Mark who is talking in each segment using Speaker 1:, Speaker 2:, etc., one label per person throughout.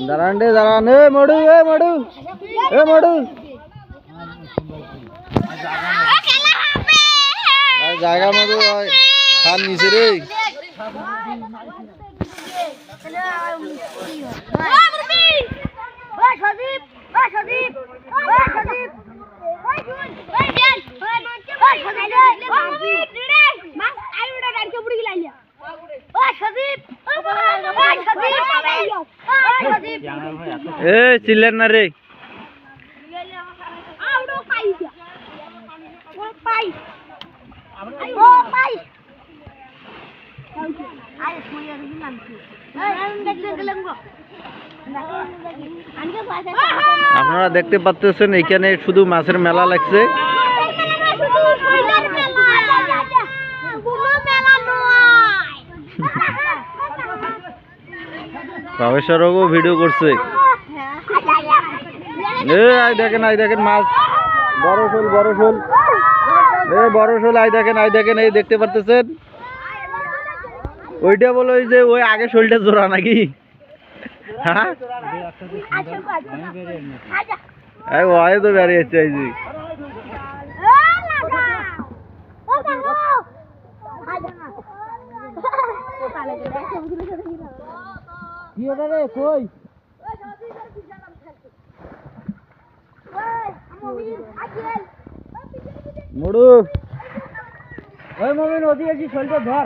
Speaker 1: দাঁড়ান রে দাঁড়ান, এ মডু জায়গা মতো খান নিচে রে। এ চিল্লেন না রে। আপনারা দেখতে পাচ্ছেন এখানে শুধু মাছের মেলা লাগছে। প্রফেসরও ভিডিও করছে। আই দেখেন মাছ বড় শোল আই দেখেন এই দেখতে পারতেছেন। ওইটা বলো যে ওই আগে শোলটা জোড়া নাকি? হ্যাঁ ওই তো বেরিয়েছে এই যে কি ওটা রে কই মুড়ু ওই মমিন ওদি এসি শোলটা ধর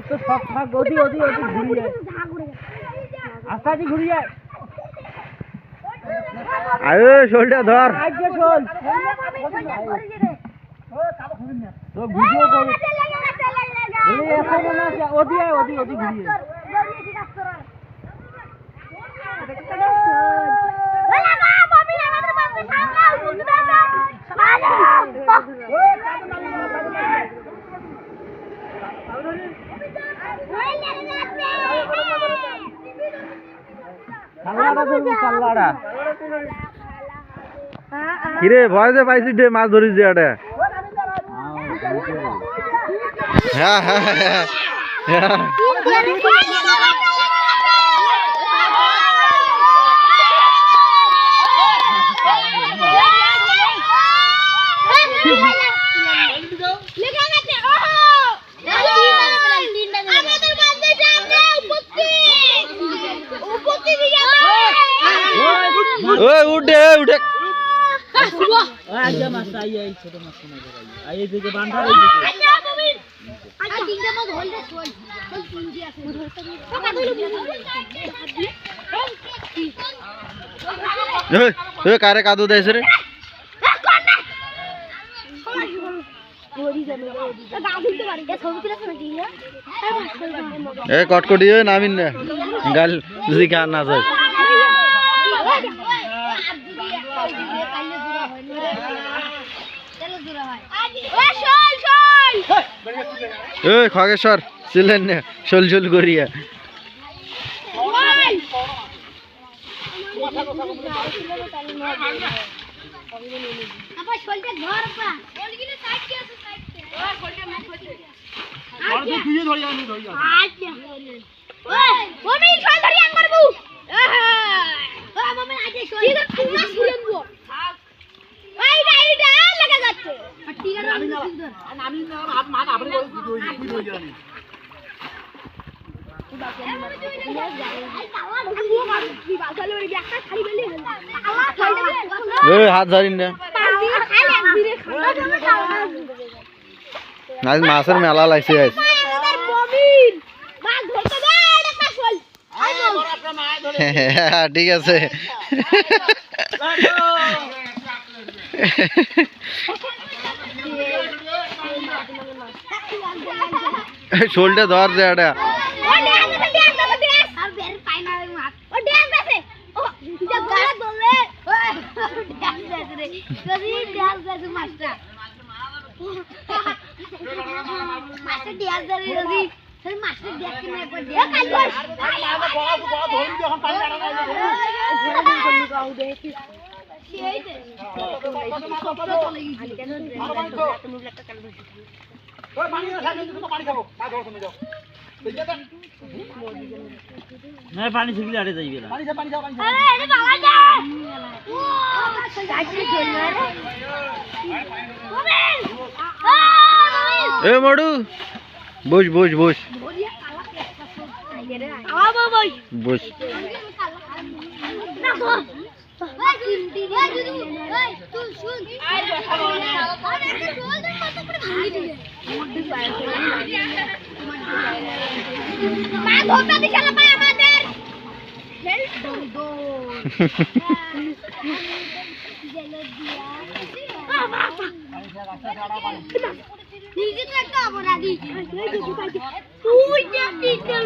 Speaker 1: তো সব থাক ওদি ঘুরিয়ে আস্তে ঘুরিয়ে আরে শোলটা ধর শোল তো ভিডিও করো ওদি ঘুরিয়ে কিরে ভয়তে পাইছি ডে মাছ ধরিস যে এটা। হ্যাঁ উঠে কারে কাদু দেয় রে কটকটি নামিন না গাল যদি গান না যায়। খগেশ্বর ছিলেন না শোল করিয়া হাত ধরিন না মাছের মেলা লাগছে। ঠিক আছে শোলটা ধর যে এটা না পানি ছিগলে আড়ে যাইবে না
Speaker 2: আরে এটা বাবা যা ও সাইডে চল রে
Speaker 3: এ মডু বস বস বস
Speaker 2: বাবা বই
Speaker 3: বস
Speaker 2: না তো তুই শুন মা ধোকা দিছে না ভাই আমাদের নিজে তো একটা অপরাধী তুই যে টিচার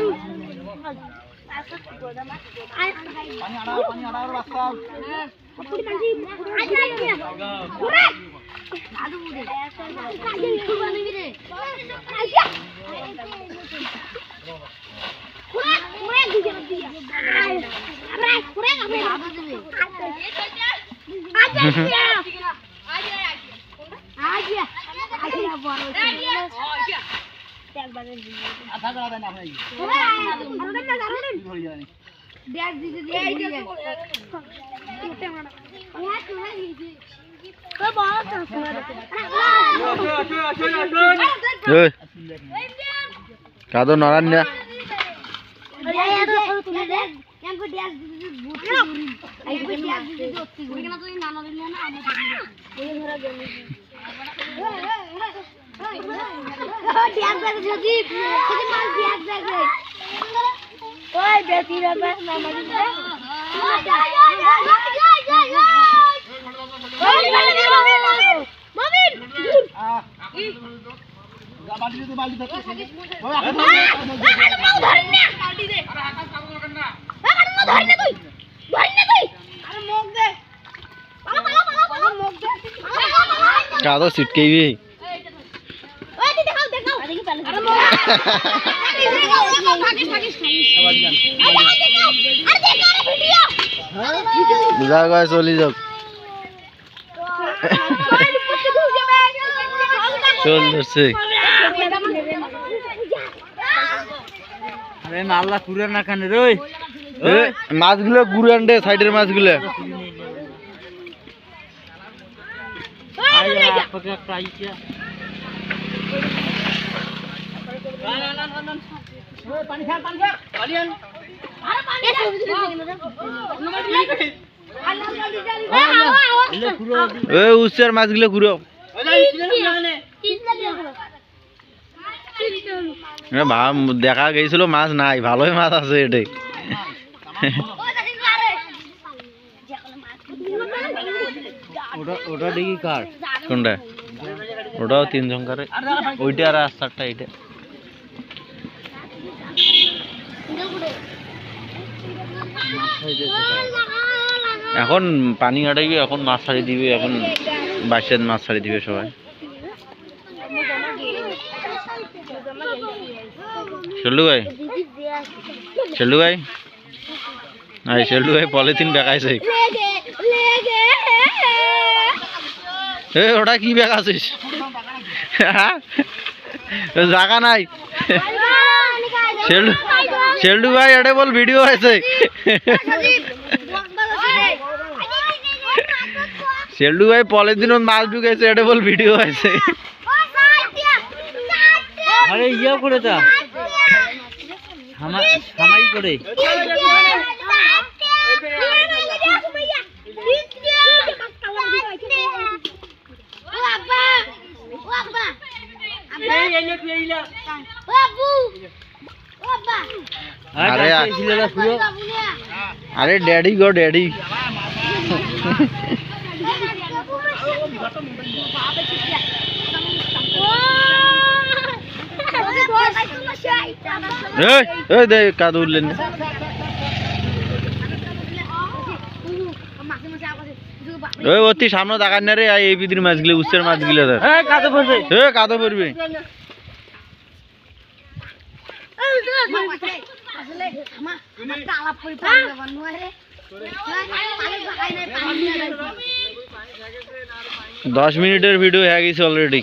Speaker 3: কাদো নরান না কাদো সিটকেইবি যা গায় চলি যাও চল ধরছে
Speaker 1: আরে নাল্লা পুরে না কানে রে
Speaker 3: মাছগুলো ঘুরে আনতে সাইডের মাছগুলো
Speaker 1: আইয়া পাকে একটা আইয়া পানি খা পানি আন
Speaker 3: উচ্চার মাছগুলো ঘুরো দেখা গেছিল মাছ নাই ভালোই মাছ আছে এটাই
Speaker 1: ওটা দেখি কার
Speaker 3: কোনটা ওটাও 3 জন করে ওইটা আর আস্তারটা এটা এখন পানি কাটাইবে এখন মাছ ছাড়ি দিবে এখন বাসের মাছ ছাড়ি দিবে সবাই শেল্ডু ভাই শেল্ডু ভাই আই শেল্ডু ভাই পলিথিন বেকাইছে এ ওটা কি বেকাছিস জায়গা নাই শেল্ডু ভাই এটা বল ভিডিও আছে শেল্ডু ভাই পলিথিন মাছ ঢুকেছে এটা বল ভিডিও আছে
Speaker 1: আরে ইয়া করে তা হামাই করে
Speaker 3: আরে ড্যাডি গো ড্যাডি দে কাদ উঠলেন ওই অতি সামনে তাকান না রে এই বিদির মাছগুলো উচ্চের মাছগুলো কাদো পড়বে দশ মিনিটের ভিডিও হয়ে গেছে অলরেডি।